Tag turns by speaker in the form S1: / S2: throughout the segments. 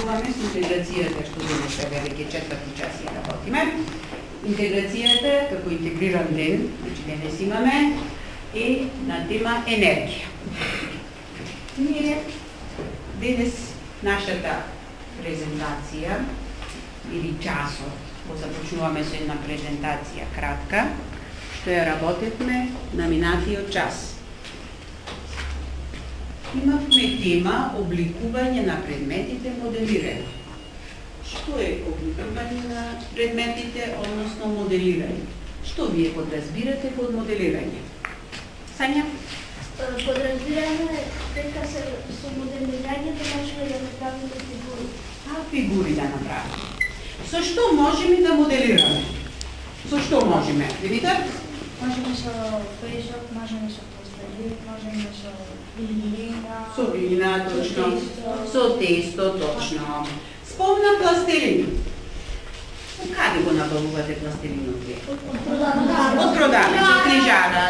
S1: започнуваме с интеграцијата, што денес сега веќе четврти час ја работиме. Интеграцијата како интегриран ден, значи денес имаме, е на тема енергија. Ние денес нашата презентација или часот, го започнуваме со една презентација кратка, што ја работевме на минатиот час. Имавме тема обликување на предметите, моделирање. Што е обликување на предметите, односно моделирање? Што вие подразбирате под моделирање? Сања?
S2: Подразбираме дека со моделирање да можеме да направиме фигури.
S1: Фигури да направиме. Со што можеме да моделираме? Со што можеме? Димитар?
S2: Можеме со фризок, можеме со пластелин, можеме со глина.
S1: Со глина, точно. Со тесто, точно. Спомна пластелин. Каде го набавувате пластелинот вие?
S2: Од продавница.
S1: Од продавница, книжара.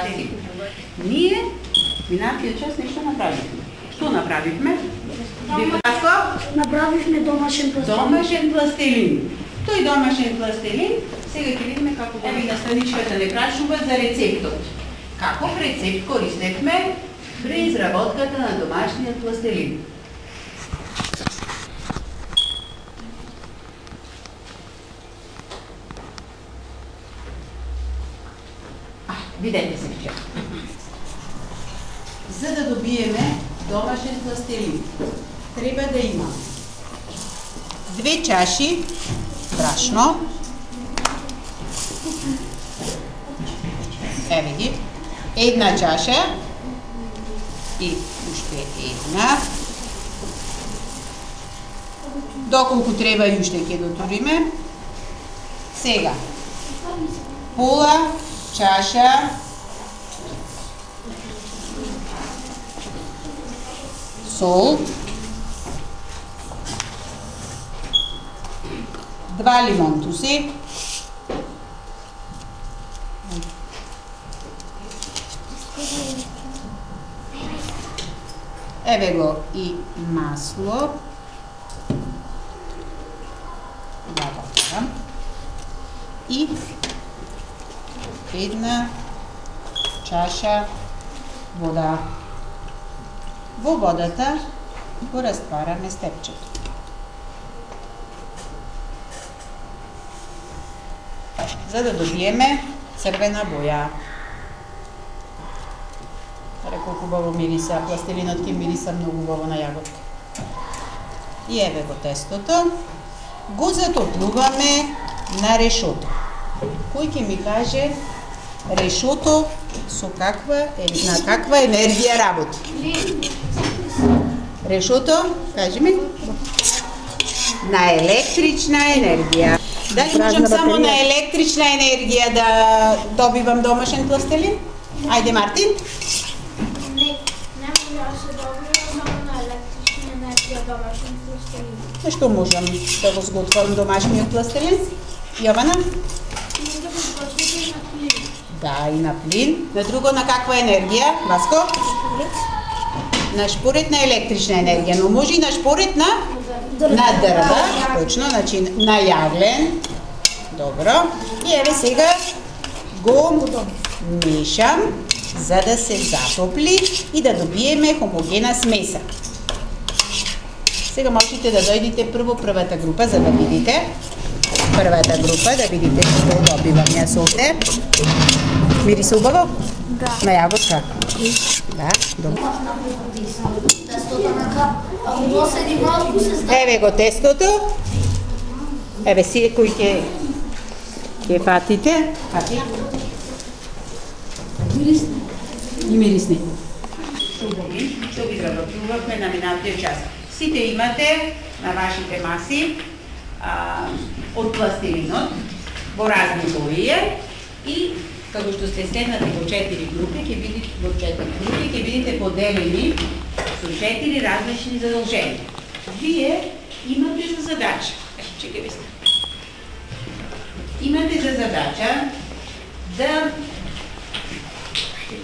S1: Ние минатиот час нешто направивме. Што направивме?
S2: Направивме домашен пластелин.
S1: Домашен пластелин. Тој домашен пластелин, сега ќе видиме како го на страничката не прашува за рецептот. Каков рецепт користевме при изработката на домашниот пластелин? Видете се вчера. За да добиеме домашен пластелин, треба да има 2 чаши брашно, еве ги, 1 чаша и уште една. Доколку треба и уште ќе дотуриме. Сега, пола чаша сол, 2 лимонтуси, еве го и масло, и 1 чаша вода. Во водата го раствараме степчето. За да добиеме црвена боја. Колку убаво мириса, пластелинот ќе мириса многу убаво на јаготка. И еве го тестото. Го затоплуваме на решото. Кој ќе ми каже решото на каква енергија работи? Решото, кажи ми? На електрична енергија. Дали можам само на електрична енергија да добивам домашен пластелин? Ајде, Мартин.
S2: Не може да се добива само на електрична енергија домашен пластелин.
S1: Што можам да го сготвам домашниот пластелин? Јована?
S2: Може да го сготвите и на плин.
S1: Да, и на плин. На друго на каква енергија? Васко? На шпоред на електрична енергија, но може и на шпоред на дрва, точно, значи на јаглен. Добро. И еве сега го мешам за да се затопли и да добиеме хомогена смеса. Сега можете да дојдете првата група за да видите. Првата група да видите што добивам јас овде. Мириса убаво?
S2: Да.
S1: На јаготка? Да, добро. Еве го тестото. Еве секој ќе фатите. Фати. Мирисни. Што ви заработувавме на минатиот час. Сите имате на вашите маси од пластелинот во разни бои и како што сте седнати во 4 групи, ќе видите поделени со 4 различни задолженија. Вие имате за задача, имате за задача да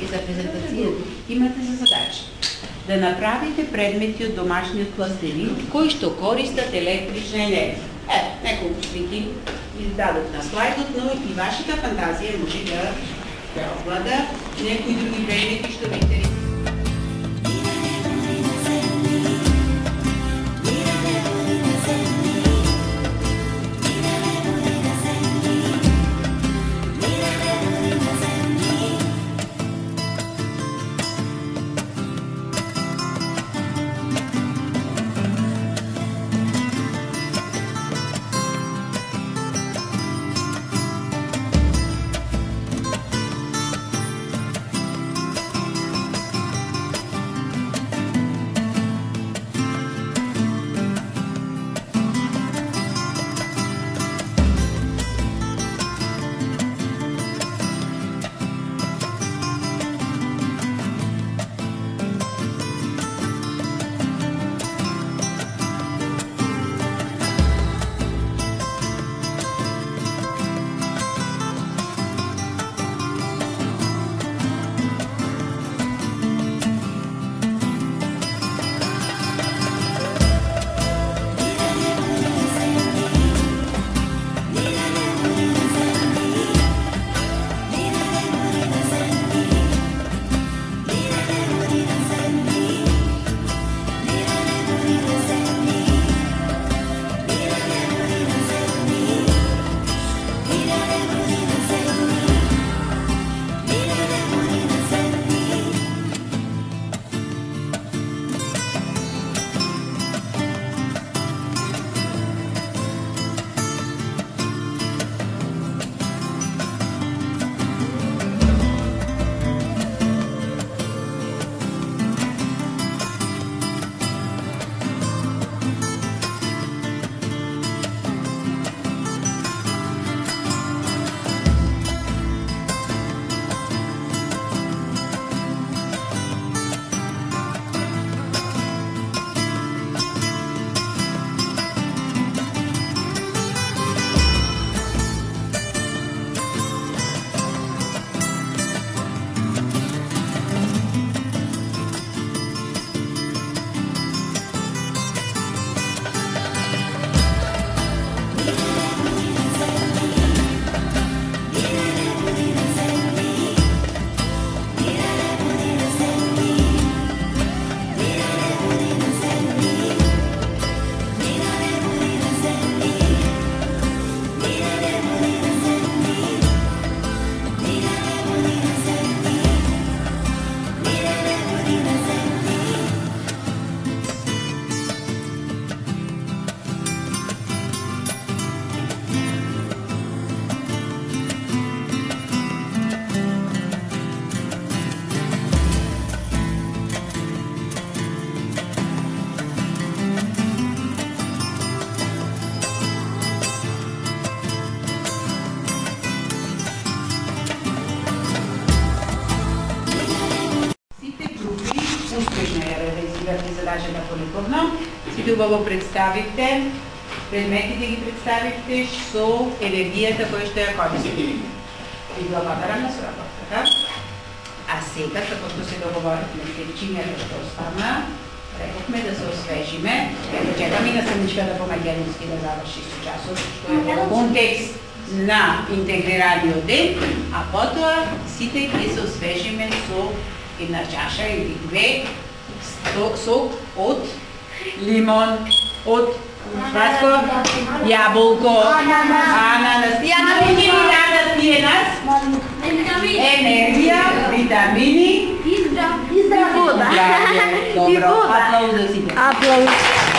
S1: имате за задача да направите предмети од домашниот пластелин кои што користат електрична енергија. Неколку слики издадот на слайдот, но и вашата фантазија може да преовлада некои други предмети што ви интересуват.
S2: задажена поликовно. Сите убаво представивте, предметите ги представивте со енергијата која што ја користите. И благодарам на соработката. А сега, како што се договоривме с вечињата што остана, рековме да се освежиме. Ето чекаме и на Саничката по македонски да заврши со часот, што е во контекст на интегрираниот ден, а потоа сите ќе се освежиме со една чаша или две сок од лимон, од јаболко, ананас. Јанавињи тие нас енергија, витамини и здравје. Добро, аплауз за сите.